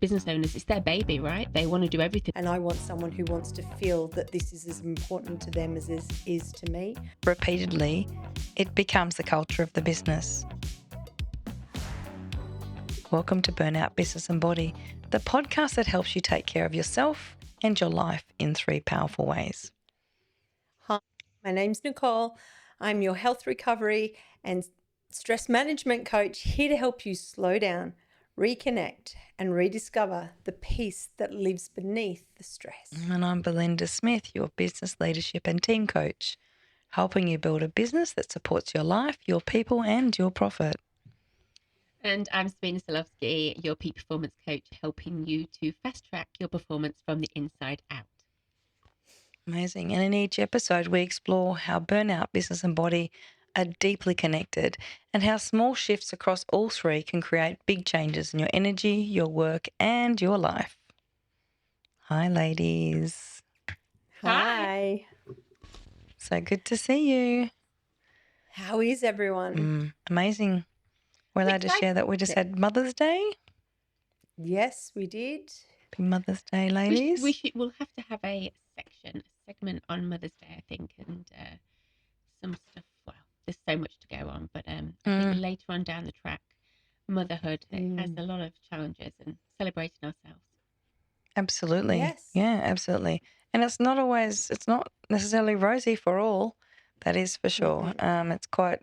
business owners, it's their baby, right? They want to do everything. And I want someone who wants to feel that this is as important to them as it is to me. Repeatedly, it becomes the culture of the business. Welcome to Burnout Business and Body, the podcast that helps you take care of yourself and your life in 3 powerful ways. Hi, my name's Nicole. I'm your health recovery and stress management coach, here to help you slow down, reconnect, and rediscover the peace that lives beneath the stress. And I'm Belinda Smith, your business leadership and team coach, helping you build a business that supports your life, your people, and your profit. And I'm Sabina Solovsky, your peak performance coach, helping you to fast track your performance from the inside out. Amazing. And in each episode, we explore how burnout, business, and body are deeply connected and how small shifts across all 3 can create big changes in your energy, your work, and your life. Hi, ladies. Hi. So good to see you. How is everyone? Amazing. We're allowed to share that we just had Mother's Day. Yes, we did. Happy Mother's Day, ladies. We'll have to have a segment on Mother's Day, I think, and some stuff. Well, there's so much to go on, but I think later on down the track, motherhood has a lot of challenges, and celebrating ourselves. Absolutely. Yes. Yeah, absolutely. And it's not necessarily rosy for all. That is for sure. It's quite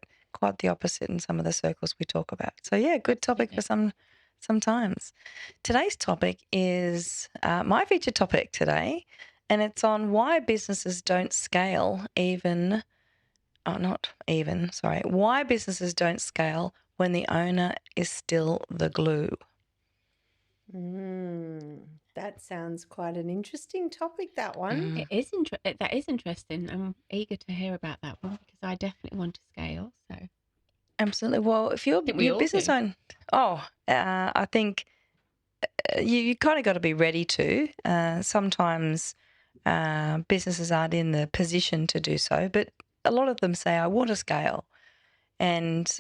the opposite in some of the circles we talk about. So yeah, good topic for sometimes. Today's topic is my featured topic today, and it's on why businesses don't scale why businesses don't scale when the owner is still the glue. That sounds quite an interesting topic, that one. It is that is interesting. I'm eager to hear about that one because I definitely want to scale. So Absolutely. Well, if you're your business owner, I think you kind of got to be ready to. Sometimes businesses aren't in the position to do so, but a lot of them say, "I want to scale," and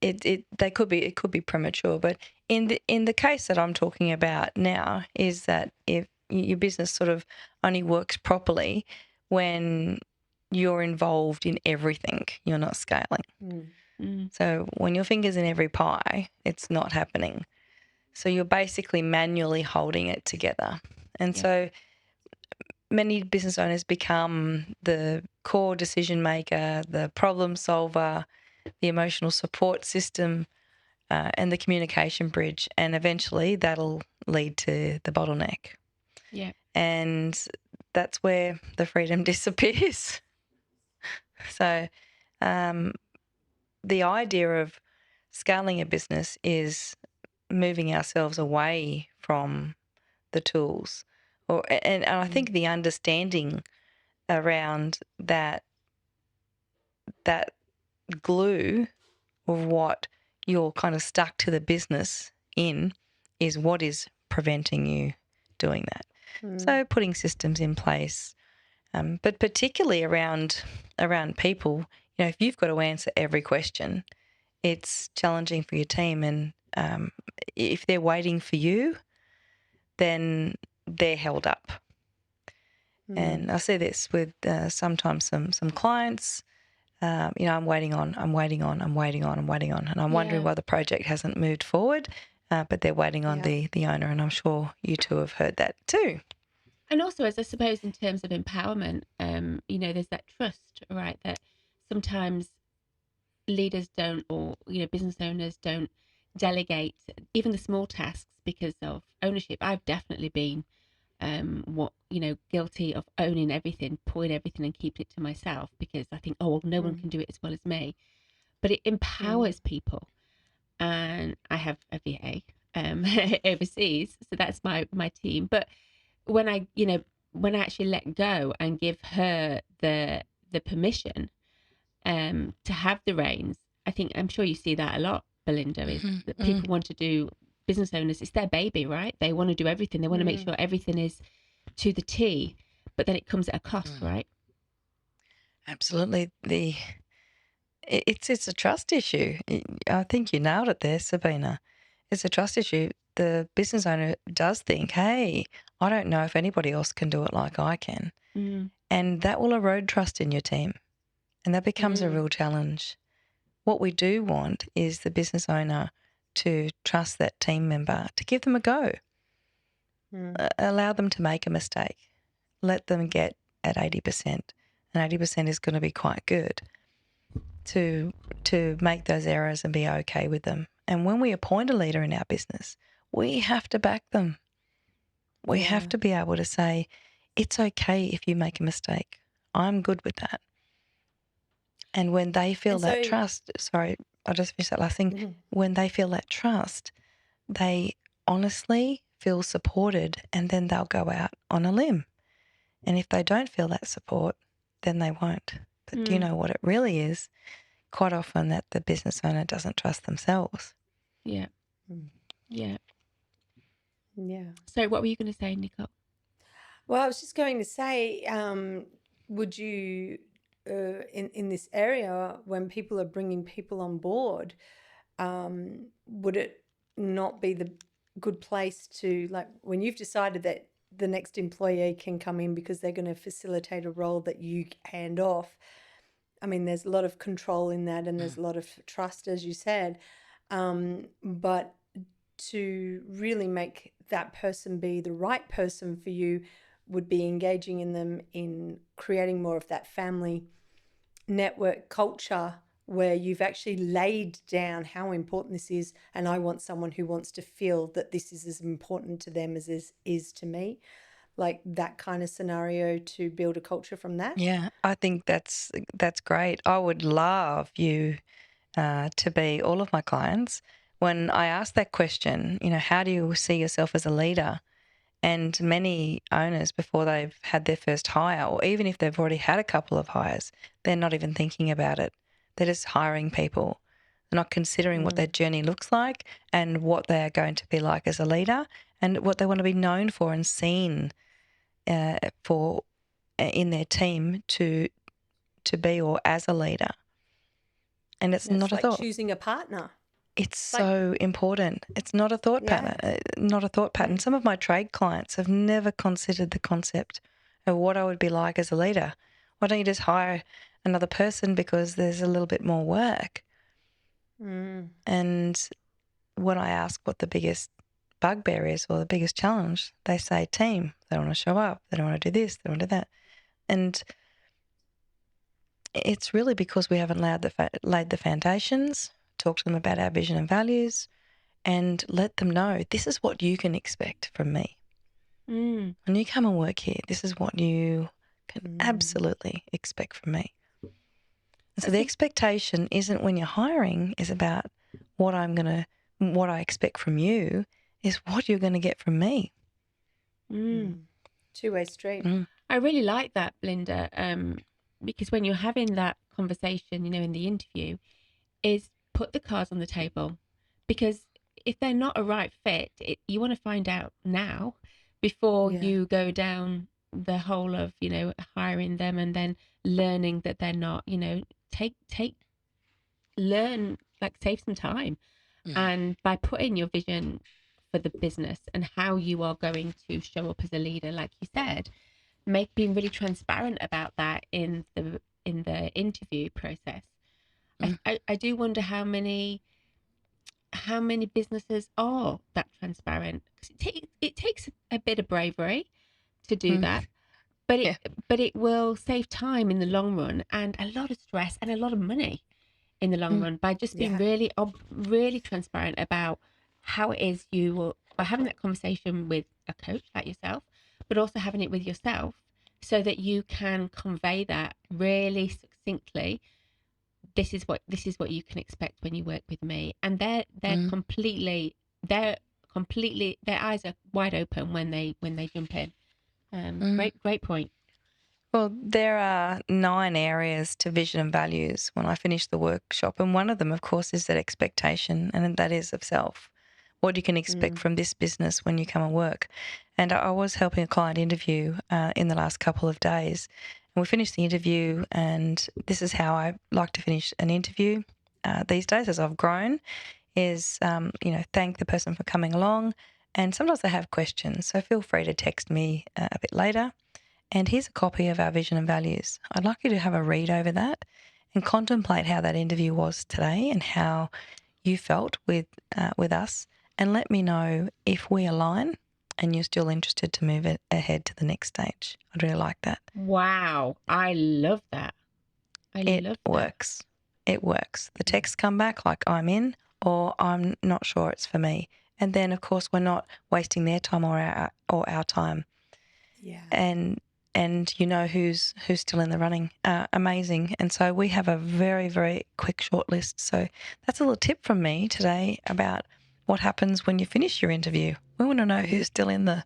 it could be premature. But in the case that I'm talking about now is that if your business sort of only works properly when you're involved in everything, you're not scaling. So when your finger's in every pie, it's not happening. So you're basically manually holding it together. And so many business owners become the core decision maker, the problem solver, the emotional support system, and the communication bridge. And eventually that'll lead to the bottleneck. Yeah. And that's where the freedom disappears. So the idea of scaling a business is moving ourselves away from the tools. And I think the understanding around that glue of what you're kind of stuck to the business in is what is preventing you doing that. So putting systems in place, but particularly around people, if you've got to answer every question, it's challenging for your team. And if they're waiting for you, then they're held up. And I see this with sometimes some clients. I'm waiting on, and I'm wondering why the project hasn't moved forward, but they're waiting on the owner, and I'm sure you two have heard that too. And also, as I suppose, in terms of empowerment, there's that trust, right? That sometimes leaders don't, or business owners don't delegate even the small tasks because of ownership. I've definitely been guilty of owning everything, pulling everything and keeping it to myself because I think, no one can do it as well as me. But it empowers people. And I have a VA overseas, so that's my team. But when I actually let go and give her the permission to have the reins, I'm sure you see that a lot, Belinda, is that people want to do, business owners, it's their baby, right? They want to do everything. They want to make sure everything is to the T, but then it comes at a cost, right? Absolutely. It's a trust issue. I think you nailed it there, Sabina. it's a trust issue. The business owner does think, hey, I don't know if anybody else can do it like I can. And that will erode trust in your team. And that becomes a real challenge. What we do want is the business owner to trust that team member, to give them a go. Allow them to make a mistake. Let them get at 80%. And 80% is going to be quite good to make those errors and be okay with them. And when we appoint a leader in our business, we have to back them. We have to be able to say, it's okay if you make a mistake. I'm good with that. And when they feel that trust, sorry, I'll just finish that last thing. When they feel that trust, they honestly feel supported, and then they'll go out on a limb. And if they don't feel that support, then they won't. But do you know what it really is? Quite often that the business owner doesn't trust themselves. Yeah. Yeah. Yeah. So what were you going to say, Nicole? Well, I was just going to say, would you, in this area, when people are bringing people on board, would it not be the good place to, like, when you've decided that the next employee can come in because they're going to facilitate a role that you hand off? I mean, there's a lot of control in that, and there's a lot of trust, as you said, but to really make that person be the right person for you would be engaging in them in creating more of that family network culture where you've actually laid down how important this is, and I want someone who wants to feel that this is as important to them as this is to me. Like that kind of scenario, to build a culture from that. Yeah, I think that's great. I would love you to be all of my clients. When I ask that question, how do you see yourself as a leader? And many owners, before they've had their first hire, or even if they've already had a couple of hires, they're not even thinking about it. They're just hiring people. They're not considering what their journey looks like and what they are going to be like as a leader and what they want to be known for and seen for in their team to be or as a leader. And it's not like a thought. Choosing a partner. It's so important. It's not a thought pattern. Not a thought pattern. Some of my trade clients have never considered the concept of what I would be like as a leader. Why don't you just hire another person because there's a little bit more work? And when I ask what the biggest bugbear is or the biggest challenge, they say team. They don't want to show up. They don't want to do this. They don't want to do that. And it's really because we haven't laid the foundations, talk to them about our vision and values, and let them know this is what you can expect from me. When you come and work here, this is what you can absolutely expect from me. And so the expectation isn't when you're hiring, is about what I expect from you is what you're going to get from me. Two-way street. I really like that, Belinda, because when you're having that conversation, in the interview, is put the cards on the table. Because if they're not a right fit, you want to find out now before you go down the whole of, hiring them and then learning that they're not, learn, like save some time. And by putting your vision for the business and how you are going to show up as a leader, like you said, being really transparent about that in the interview process. I do wonder how many businesses are that transparent, because it takes a bit of bravery to do that, but it will save time in the long run and a lot of stress and a lot of money in the long run by just being really transparent about how it is you are having that conversation with a coach like yourself, but also having it with yourself so that you can convey that really succinctly. This is what you can expect when you work with me, and they're completely their eyes are wide open when they jump in. Great point. Well, there are 9 areas to vision and values when I finish the workshop, and one of them, of course, is that expectation, and that is of self. What you can expect from this business when you come and work. And I was helping a client interview in the last couple of days, and we finished the interview, and this is how I like to finish an interview these days as I've grown, is, thank the person for coming along. And sometimes they have questions, so feel free to text me a bit later. And here's a copy of our vision and values. I'd like you to have a read over that and contemplate how that interview was today and how you felt with us, and let me know if we align and you're still interested to move it ahead to the next stage. I'd really like that. Wow, I love that. It works. It works. The texts come back like I'm in, or I'm not sure it's for me. And then, of course, we're not wasting their time or our time. Yeah. And you know who's still in the running. Amazing. And so we have a very, very quick short list. So that's a little tip from me today about what happens when you finish your interview. We want to know who's still in the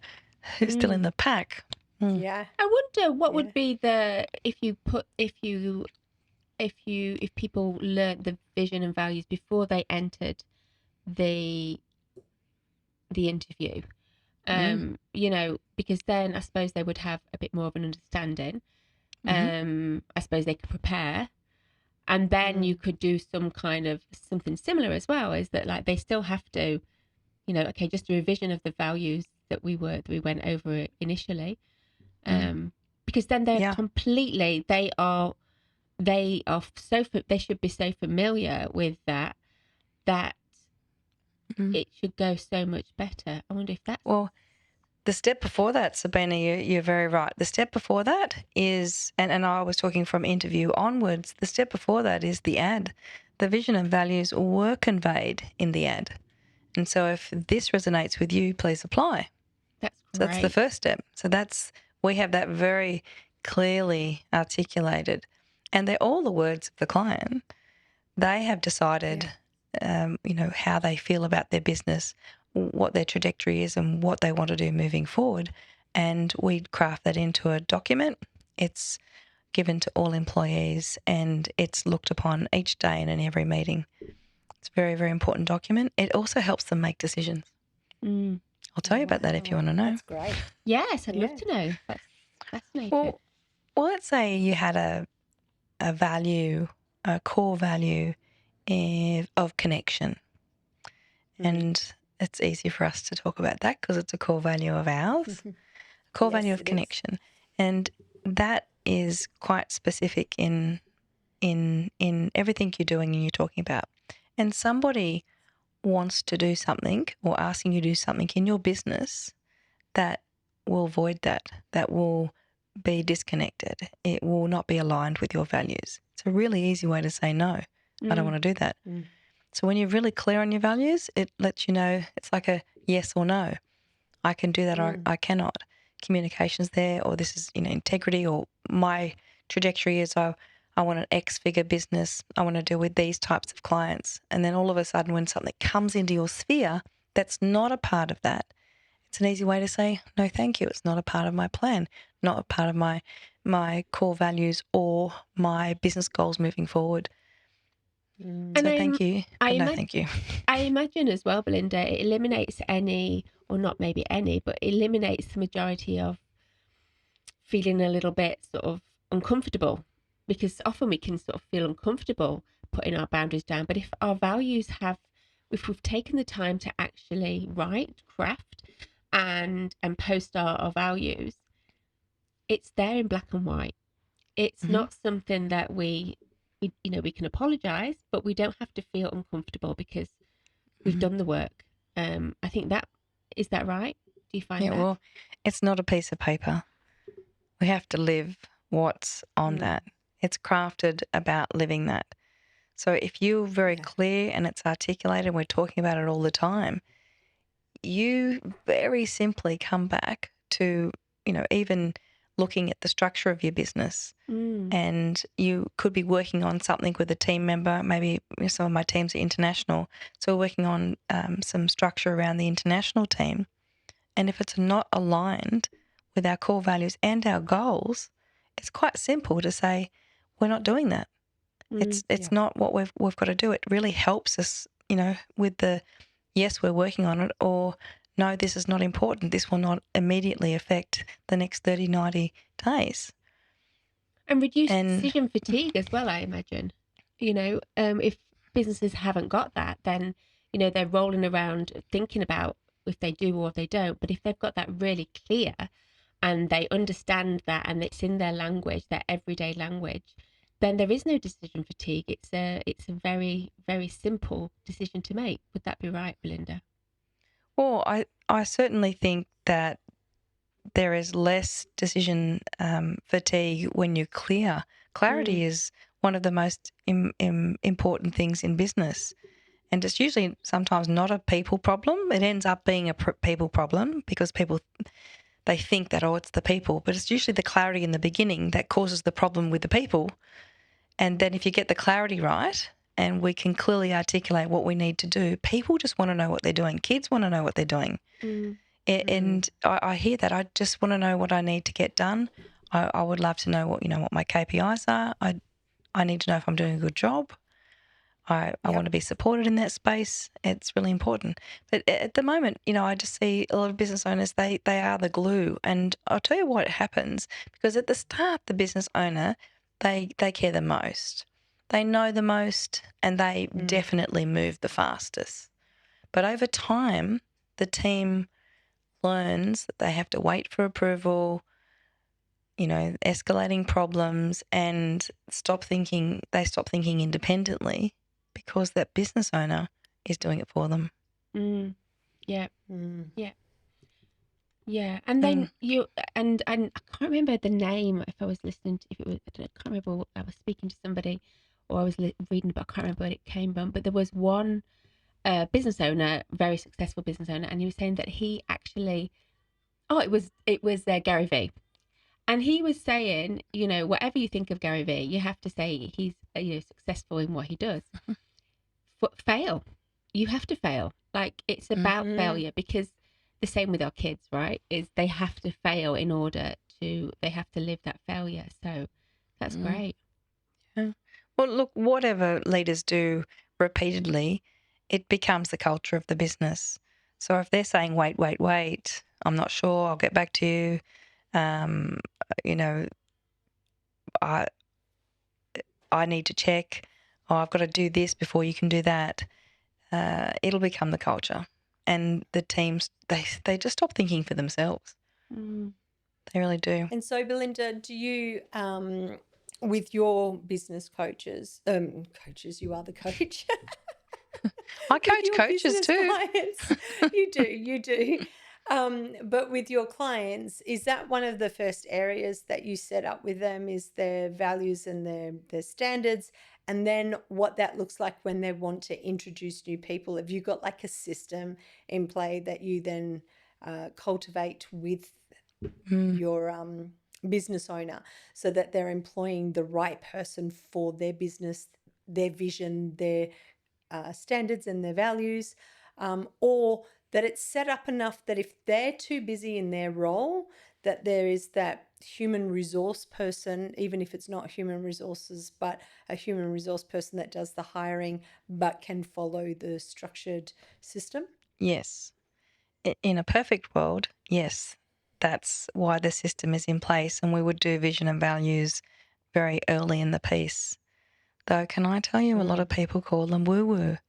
pack. Yeah. I wonder what would be if people learnt the vision and values before they entered the interview. Because then I suppose they would have a bit more of an understanding. I suppose they could prepare, and then you could do some kind of something similar as well. Is that like they still have to, just a revision of the values that we went over initially, because then they're completely they should be so familiar with that it should go so much better. I wonder if that's... Well, the step before that, Sabina, you're very right. The step before that is, and I was talking from interview onwards, the step before that is the ad. The vision and values were conveyed in the ad. And so if this resonates with you, please apply. That's great. So that's the first step. So we have that very clearly articulated. And they're all the words of the client. They have decided... how they feel about their business, what their trajectory is and what they want to do moving forward. And we craft that into a document. It's given to all employees and it's looked upon each day and in every meeting. It's a very, very important document. It also helps them make decisions. I'll tell you about that if you want to know. That's great. Yes, I'd love to know. That's fascinating. Well, let's say you had a value, a core value of connection. And it's easy for us to talk about that because it's a core value of ours, core value of connection. And that is quite specific in everything you're doing and you're talking about. And somebody wants to do something or asking you to do something in your business that will void that will be disconnected. It will not be aligned with your values. It's a really easy way to say no. I don't want to do that. So when you're really clear on your values, it lets you know it's like a yes or no. I can do that or I cannot. Communication's there, or this is integrity, or my trajectory is I want an X figure business. I want to deal with these types of clients. And then all of a sudden when something comes into your sphere that's not a part of that, it's an easy way to say, no, thank you. It's not a part of my plan, not a part of my core values or my business goals moving forward. So thank you, but no thank you. I imagine as well, Belinda, it eliminates any, or not maybe any, but eliminates the majority of feeling a little bit sort of uncomfortable, because often we can sort of feel uncomfortable putting our boundaries down. But if we've taken the time to actually write, craft, and post our values, it's there in black and white. It's not something that we can apologize, but we don't have to feel uncomfortable because we've done the work. I think is that right? Do you find that? Well, it's not a piece of paper. We have to live what's on that. It's crafted about living that. So if you're very clear and it's articulated, we're talking about it all the time, you very simply come back to, even looking at the structure of your business. And you could be working on something with a team member. Maybe some of my teams are international. So we're working on some structure around the international team. And if it's not aligned with our core values and our goals, it's quite simple to say, we're not doing that. It's not what we've got to do. It really helps us, with the, yes, we're working on it, or no, this is not important. This will not immediately affect the next 30, 90 days. And reduce decision fatigue as well, I imagine. If businesses haven't got that, then, they're rolling around thinking about if they do or if they don't. But if they've got that really clear and they understand that and it's in their language, their everyday language, then there is no decision fatigue. It's a very, very simple decision to make. Would that be right, Belinda? Well, I certainly think that there is less decision fatigue when you're clear. Clarity is one of the most important things in business. And it's usually sometimes not a people problem. It ends up being a people problem because people, they think that, oh, it's the people. But it's usually the clarity in the beginning that causes the problem with the people. And then if you get the clarity right and we can clearly articulate what we need to do, people just want to know what they're doing. Kids want to know what they're doing. And I hear that. I just want to know what I need to get done. I would love to know what my KPIs are. I need to know if I'm doing a good job. I want to be supported in that space. It's really important. But at the moment, I just see a lot of business owners, they are the glue. And I'll tell you what happens, because at the start, the business owner, they care the most. They know the most, and they definitely move the fastest. But over time, the team learns that they have to wait for approval, escalating problems, and stop thinking independently because that business owner is doing it for them. Yeah. And then and I can't remember the name. If I was listening to, I can't remember. I was speaking to somebody, or I was reading, but I can't remember what it came from. But there was one business owner, very successful business owner, and he was saying that he actually, it was Gary Vee. And he was saying, whatever you think of Gary Vee, you have to say he's successful in what he does. Fail. You have to fail. Like, it's about failure, because the same with our kids, right? Is they have to fail in order to, they have to live that failure. So that's great. Yeah. Well, look, whatever leaders do repeatedly, it becomes the culture of the business. So if they're saying, wait, I'm not sure, I'll get back to you. I need to check. Oh, I've got to do this before you can do that. It'll become the culture, and the teams they just stop thinking for themselves. They really do. And so, Belinda, do you, with your business coaches, you are the coach. I coach coaches too. Clients, you do. But with your clients, is that one of the first areas that you set up with them, is their values and their standards, and then what that looks like when they want to introduce new people? Have you got like a system in play that you then cultivate with your business owner, so that they're employing the right person for their business, their vision, their standards and their values, or that it's set up enough that if they're too busy in their role, that there is that human resource person, even if it's not human resources, but a human resource person that does the hiring but can follow the structured system? Yes. In a perfect world, yes. That's why the system is in place, and we would do vision and values very early in the piece. Though, can I tell you, a lot of people call them woo-woo.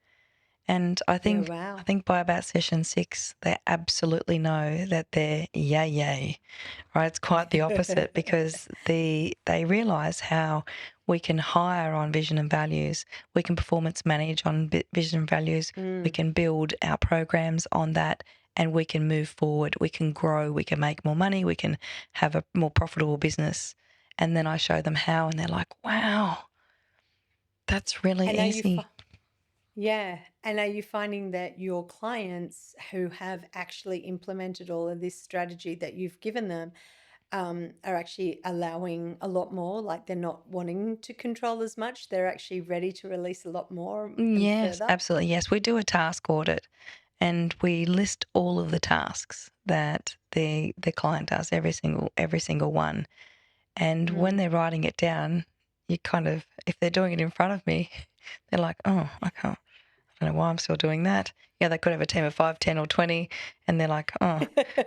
And I think I think by about session 6, they absolutely know that they're yay, right? It's quite the opposite, because they realise how we can hire on vision and values, we can performance manage on vision and values, we can build our programs on that, and we can move forward, we can grow, we can make more money, we can have a more profitable business. And then I show them how, and they're like, wow, that's really easy. Yeah. And are you finding that your clients who have actually implemented all of this strategy that you've given them are actually allowing a lot more? Like, they're not wanting to control as much, they're actually ready to release a lot more and Yes, further? absolutely. Yes, we do a task audit, and we list all of the tasks that the client does, every single one. And when they're writing it down, you kind of, if they're doing it in front of me, they're like, oh, I don't know why I'm still doing that. Yeah, they could have a team of 5, 10 or 20, and they're like, oh,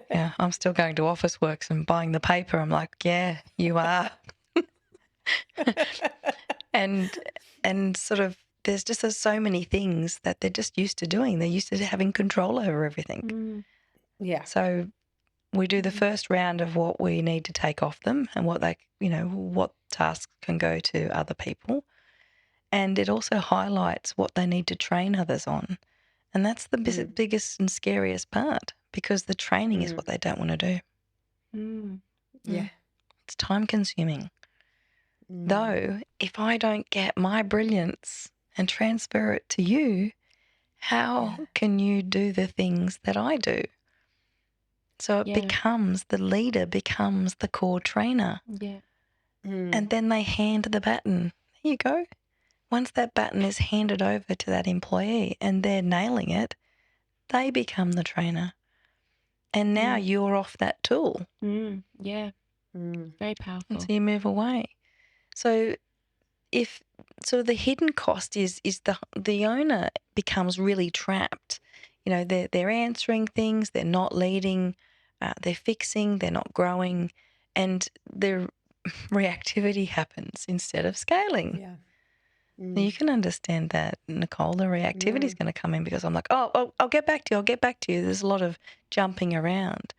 yeah, I'm still going to Officeworks and buying the paper. I'm like, yeah, you are. and sort of there's so many things that they're just used to doing. They're used to having control over everything. Yeah. So we do the first round of what we need to take off them and what they, what tasks can go to other people. And it also highlights what they need to train others on. And that's the biggest and scariest part, because the training is what they don't want to do. Yeah. It's time consuming. Though, if I don't get my brilliance and transfer it to you, how can you do the things that I do? So it becomes, the leader becomes the core trainer. Yeah. And then they hand the baton. Here you go. Once that baton is handed over to that employee and they're nailing it, they become the trainer. And now you're off that tool. Yeah. Very powerful. And so you move away. So if the hidden cost is the owner becomes really trapped. They're answering things, they're not leading, they're fixing, they're not growing, and their reactivity happens instead of scaling. Yeah. You can understand that, Nicole. The reactivity is going to come in because I'm like, oh, I'll get back to you. I'll get back to you. There's a lot of jumping around.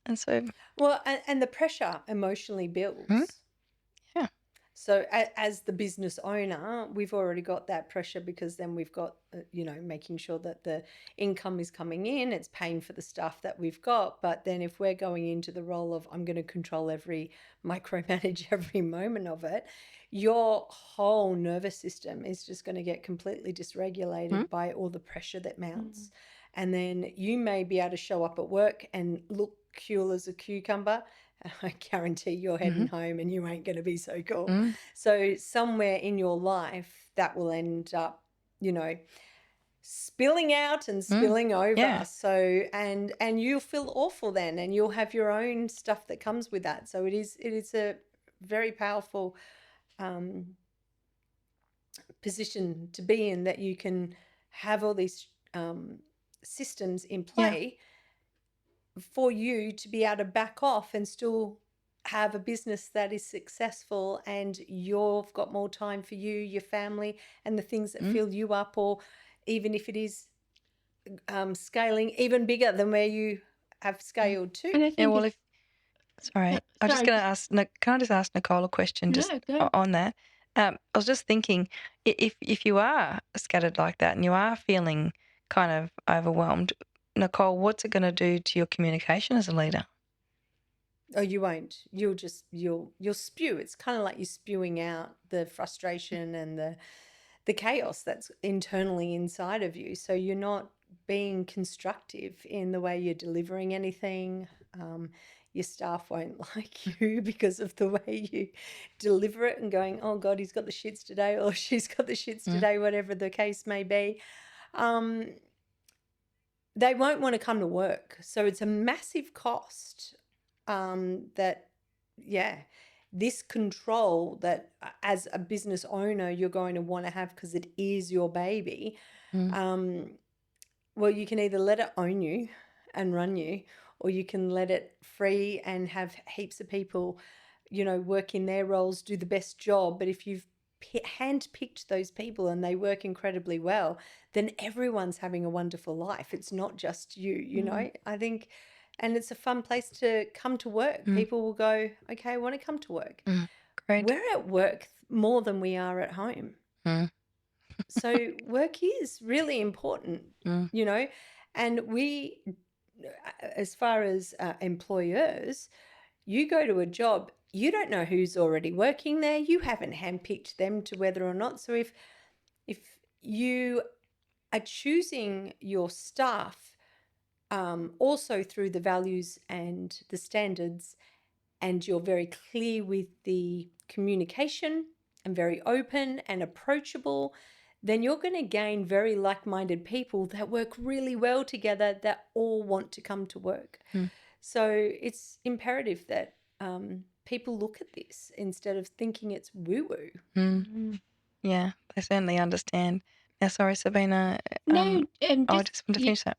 And so... Well, and the pressure emotionally builds. Yeah. So as the business owner, we've already got that pressure, because then we've got, making sure that the income is coming in, it's paying for the stuff that we've got. But then if we're going into the role of, I'm going to micromanage every moment of it, your whole nervous system is just going to get completely dysregulated by all the pressure that mounts. And then you may be able to show up at work and look cool as a cucumber. I guarantee you're heading home and you ain't going to be so cool. So somewhere in your life that will end up, spilling out and spilling over. Yeah. So, and you'll feel awful then, and you'll have your own stuff that comes with that. So it is a very powerful position to be in, that you can have all these systems in play for you to be able to back off and still have a business that is successful, and you've got more time for you, your family, and the things that fill you up, or even if it is scaling even bigger than where you have scaled to. And I think sorry, I'm just going to ask. Can I just ask Nicole a question on that? I was just thinking, if you are scattered like that and you are feeling kind of overwhelmed, Nicole, what's it going to do to your communication as a leader? Oh, you won't. You'll spew. It's kind of like you're spewing out the frustration and the chaos that's internally inside of you. So you're not being constructive in the way you're delivering anything. Your staff won't like you because of the way you deliver it, and going, oh God, he's got the shits today, or she's got the shits today, whatever the case may be. They won't want to come to work. So it's a massive cost this control that as a business owner you're going to want to have, because it is your baby. Well, you can either let it own you and run you, or you can let it free and have heaps of people, work in their roles, do the best job. But if you've handpicked those people and they work incredibly well, then everyone's having a wonderful life. It's not just you, know, I think. And it's a fun place to come to work. People will go, okay, I want to come to work. Great. We're at work more than we are at home. So work is really important, and we, as far as employers, you go to a job, you don't know who's already working there. You haven't handpicked them to whether or not. So if you are choosing your staff also through the values and the standards, and you're very clear with the communication and very open and approachable, then you're going to gain very like-minded people that work really well together, that all want to come to work. So it's imperative that people look at this instead of thinking it's woo-woo. Yeah, I certainly understand. Now, sorry, Sabina. No, I just want to finish that.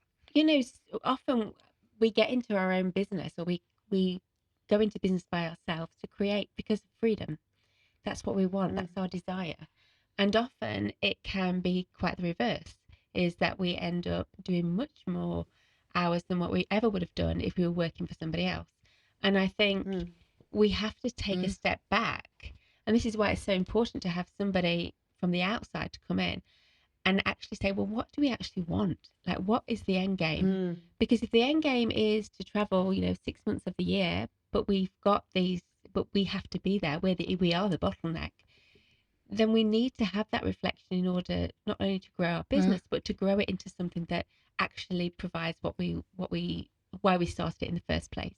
Often we get into our own business, or we go into business by ourselves to create, because of freedom. That's what we want. That's our desire. And often it can be quite the reverse, is that we end up doing much more hours than what we ever would have done if we were working for somebody else. And I think we have to take a step back. And this is why it's so important to have somebody from the outside to come in and actually say, well, what do we actually want? Like, what is the end game? Because if the end game is to travel, 6 months of the year, but we have to be there, we are the bottleneck, then we need to have that reflection in order not only to grow our business, but to grow it into something that actually provides why we started it in the first place.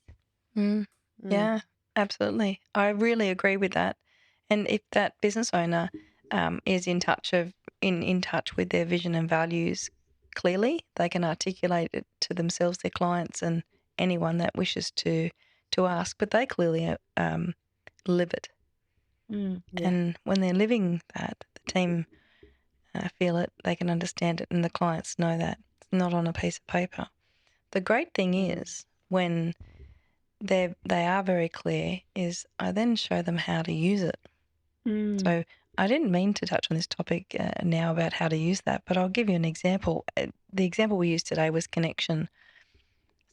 Yeah, absolutely. I really agree with that. And if that business owner is in touch with their vision and values clearly, they can articulate it to themselves, their clients, and anyone that wishes to ask. But they clearly live it. And when they're living that, the team feel it, they can understand it, and the clients know that. It's not on a piece of paper. The great thing is when they are very clear, is I then show them how to use it. So I didn't mean to touch on this topic now about how to use that, but I'll give you an example. The example we used today was connection.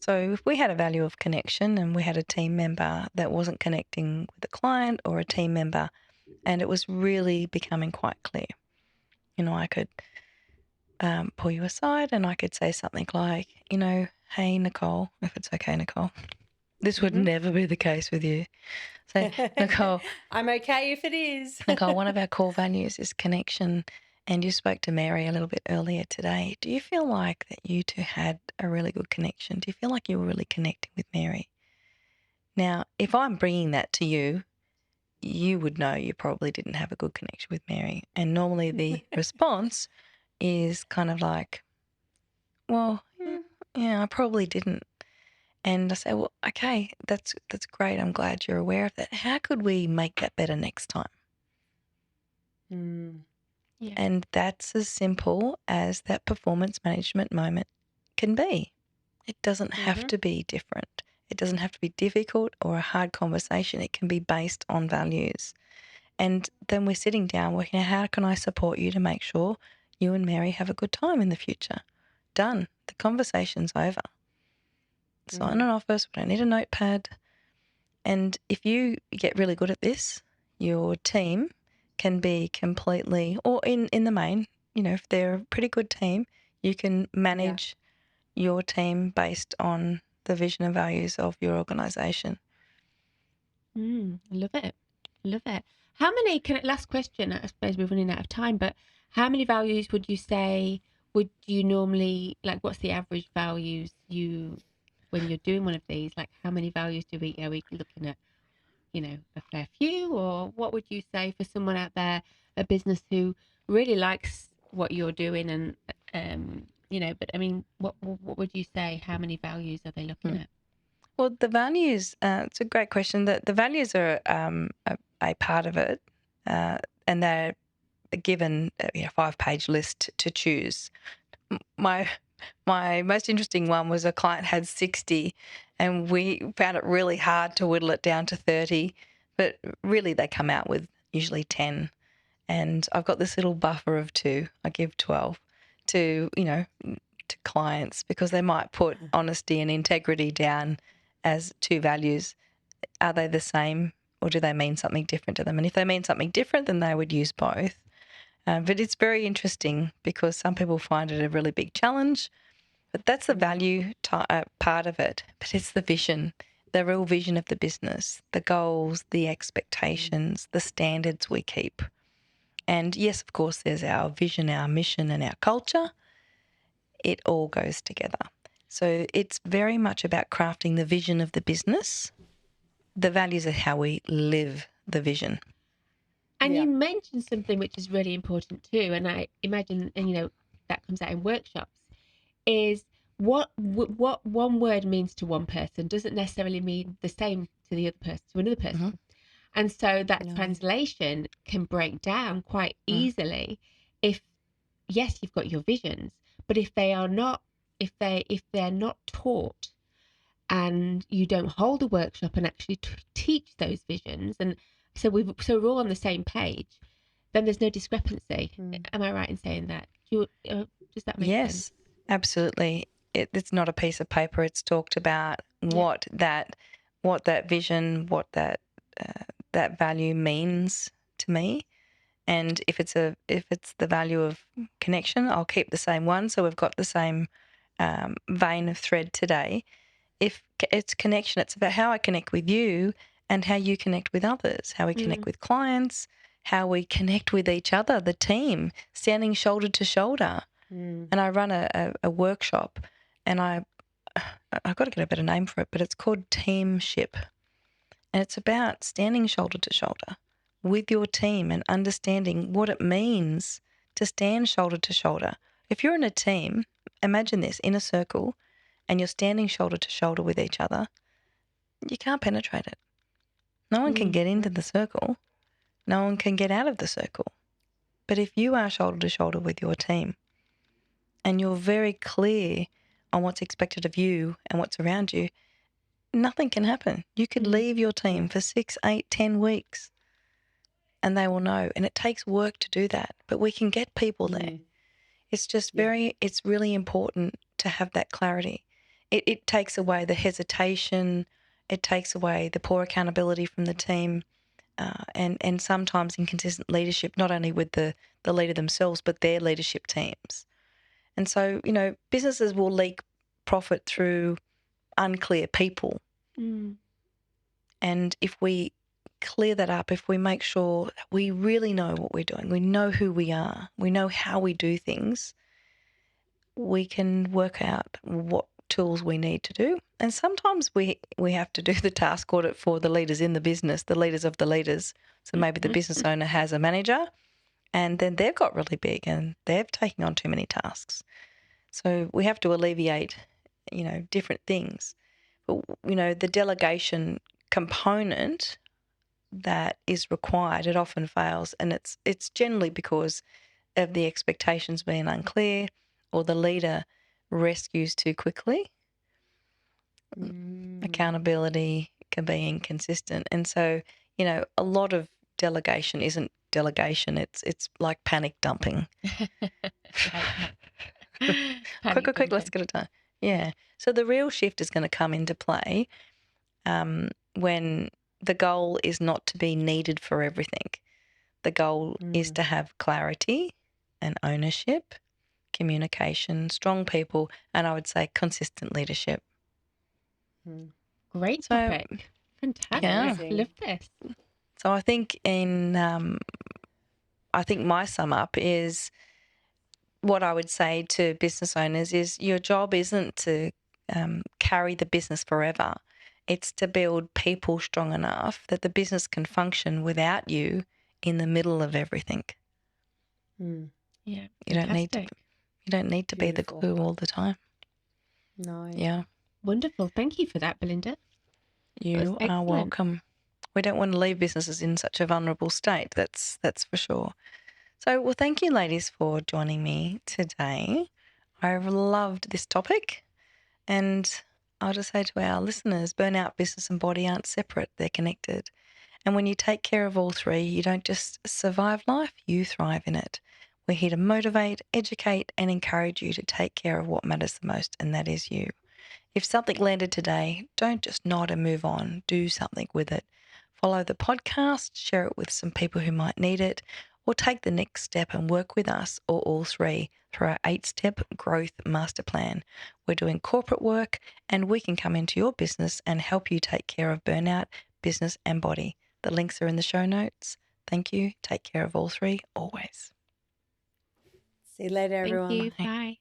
So if we had a value of connection and we had a team member that wasn't connecting with the client, or a team member, and it was really becoming quite clear, I could pull you aside and I could say something like, hey, Nicole, if it's okay, Nicole, this would never be the case with you. So, Nicole, I'm okay if it is. Nicole, one of our core values is connection. And you spoke to Mary a little bit earlier today. Do you feel like that you two had a really good connection? Do you feel like you were really connecting with Mary? Now, if I'm bringing that to you, you would know you probably didn't have a good connection with Mary. And normally the response is kind of like, well, yeah, I probably didn't. And I say, well, okay, that's great. I'm glad you're aware of that. How could we make that better next time? Yeah. And that's as simple as that performance management moment can be. It doesn't have to be different. It doesn't have to be difficult or a hard conversation. It can be based on values. And then we're sitting down working out, how can I support you to make sure you and Mary have a good time in the future? Done. The conversation's over. Sign it off us. We don't need a notepad. And if you get really good at this, your team can be completely, or in the main, if they're a pretty good team, you can manage your team based on the vision and values of your organisation. Love it. Love it. How many, last question, I suppose we're running out of time, but how many values would you say would you normally, like, what's the average values when you're doing one of these, like how many values are we looking at, a fair few? Or what would you say for someone out there, a business who really likes what you're doing and, but I mean, what would you say, how many values are they looking at? Well, the values, it's a great question. The values are a part of it, and they're given a 5-page list to choose. My most interesting one was a client had 60, and we found it really hard to whittle it down to 30, but really they come out with usually 10. And I've got this little buffer of 2. I give 12 to clients, because they might put honesty and integrity down as 2 values. Are they the same, or do they mean something different to them? And if they mean something different, then they would use both. But it's very interesting, because some people find it a really big challenge, but that's the value part of it. But it's the vision, the real vision of the business, the goals, the expectations, the standards we keep. And yes, of course, there's our vision, our mission, and our culture. It all goes together. So it's very much about crafting the vision of the business. The values are how we live the vision. And you mentioned something which is really important too, and I imagine, and that comes out in workshops, is what one word means to one person doesn't necessarily mean the same to the other person, to another person. And so that translation can break down quite easily if, yes, you've got your visions, but if they're not taught, and you don't hold a workshop and actually teach those visions, and so we're all on the same page, then there's no discrepancy. Am I right in saying that? Does that make sense? Yes, absolutely. It's not a piece of paper. It's talked about what that vision, what that value means to me. And if it's the value of connection, I'll keep the same one. So we've got the same vein of thread today. If it's connection, it's about how I connect with you and how you connect with others, how we connect with clients, how we connect with each other, the team, standing shoulder to shoulder. And I run a workshop, and I've got to get a better name for it, but it's called Teamship. And it's about standing shoulder to shoulder with your team and understanding what it means to stand shoulder to shoulder. If you're in a team, imagine this, in a circle, and you're standing shoulder to shoulder with each other, you can't penetrate it. No one can get into the circle. No one can get out of the circle. But if you are shoulder to shoulder with your team and you're very clear on what's expected of you and what's around you, nothing can happen. You could leave your team for 6, 8, 10 weeks and they will know. And it takes work to do that, but we can get people there. It's just it's really important to have that clarity. It takes away the hesitation. It takes away the poor accountability from the team, and sometimes inconsistent leadership, not only with the leader themselves, but their leadership teams. And so, businesses will leak profit through unclear people. And if we clear that up, if we make sure that we really know what we're doing, we know who we are, we know how we do things, we can work out what tools we need to do. And sometimes we have to do the task audit for the leaders in the business, the leaders of the leaders. So maybe the business owner has a manager and then they've got really big and they're taking on too many tasks. So we have to alleviate, different things. But, the delegation component that is required, it often fails. And it's generally because of the expectations being unclear or the leader rescues too quickly. Accountability can be inconsistent. And so, a lot of delegation isn't delegation. It's like panic dumping. Quick, let's get it done. Yeah. So the real shift is going to come into play when the goal is not to be needed for everything. The goal is to have clarity and ownership, communication, strong people, and I would say consistent leadership. Great topic. Fantastic. Yeah. Love this. So I think my sum up is what I would say to business owners is your job isn't to carry the business forever. It's to build people strong enough that the business can function without you in the middle of everything. Yeah. You don't need to be the glue all the time. No. Yeah. Wonderful. Thank you for that, Belinda. You are welcome. We don't want to leave businesses in such a vulnerable state. That's for sure. So, well, thank you, ladies, for joining me today. I've loved this topic, and I'll just say to our listeners, burnout, business and body aren't separate. They're connected. And when you take care of all three, you don't just survive life, you thrive in it. We're here to motivate, educate, and encourage you to take care of what matters the most, and that is you. If something landed today, don't just nod and move on. Do something with it. Follow the podcast, share it with some people who might need it, or take the next step and work with us or all three through our 8-step growth master plan. We're doing corporate work and we can come into your business and help you take care of burnout, business and body. The links are in the show notes. Thank you. Take care of all three always. See you later, everyone. Thank you. Bye.